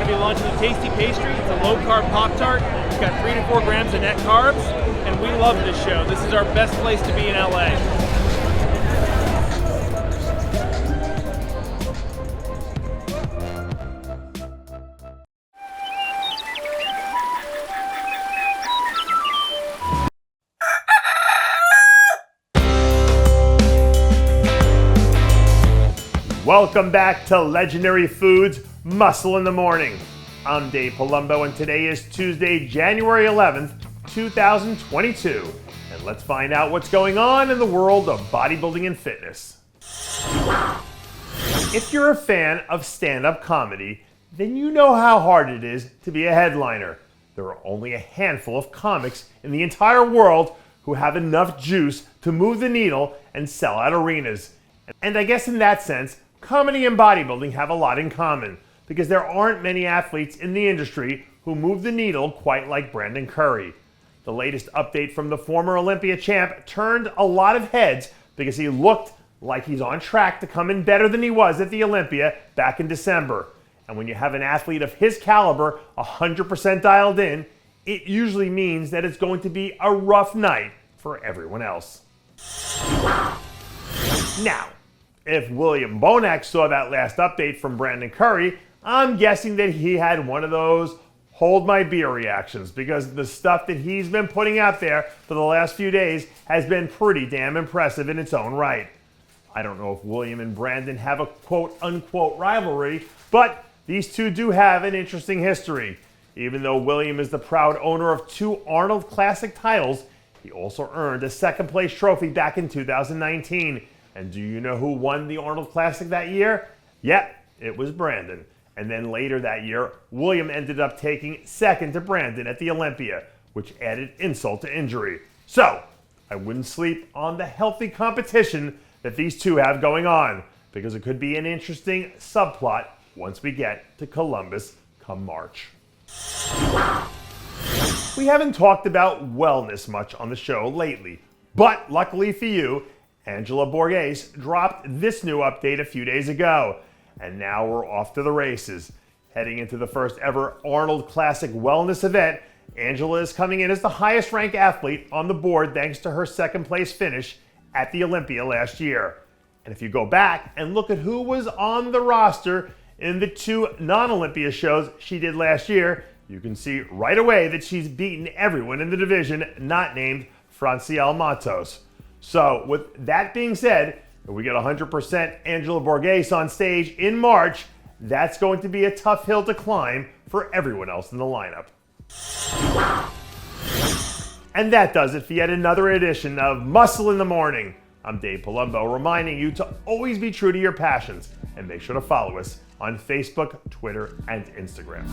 to be launching a tasty pastry. It's a low-carb Pop-Tart. It's got 3 to 4 grams of net carbs, and we love this show. This is our best place to be in LA. Welcome back to Legendary Foods Muscle in the Morning. I'm Dave Palumbo, and today is Tuesday, January 11th, 2022. And let's find out what's going on in the world of bodybuilding and fitness. If you're a fan of stand-up comedy, then you know how hard it is to be a headliner. There are only a handful of comics in the entire world who have enough juice to move the needle and sell out arenas. And I guess in that sense, comedy and bodybuilding have a lot in common, because there aren't many athletes in the industry who move the needle quite like Brandon Curry. The latest update from the former Olympia champ turned a lot of heads because he looked like he's on track to come in better than he was at the Olympia back in December. And when you have an athlete of his caliber 100% dialed in, it usually means that it's going to be a rough night for everyone else. Now, if William Bonac saw that last update from Brandon Curry, I'm guessing that he had one of those hold my beer reactions, because the stuff that he's been putting out there for the last few days has been pretty damn impressive in its own right. I don't know if William and Brandon have a quote-unquote rivalry, but these two do have an interesting history. Even though William is the proud owner of 2 Arnold Classic titles, he also earned a second-place trophy back in 2019. And do you know who won the Arnold Classic that year? Yeah, it was Brandon. And then later that year, William ended up taking second to Brandon at the Olympia, which added insult to injury. So, I wouldn't sleep on the healthy competition that these two have going on, because it could be an interesting subplot once we get to Columbus come March. We haven't talked about wellness much on the show lately, but luckily for you, Angela Borges dropped this new update a few days ago, and now we're off to the races. Heading into the first ever Arnold Classic Wellness event, Angela is coming in as the highest ranked athlete on the board thanks to her second place finish at the Olympia last year. And if you go back and look at who was on the roster in the 2 non-Olympia shows she did last year, you can see right away that she's beaten everyone in the division not named Francielle Matos. So with that being said, if we get 100% Angela Borges on stage in March, that's going to be a tough hill to climb for everyone else in the lineup. And that does it for yet another edition of Muscle in the Morning. I'm Dave Palumbo, reminding you to always be true to your passions, and make sure to follow us on Facebook, Twitter, and Instagram.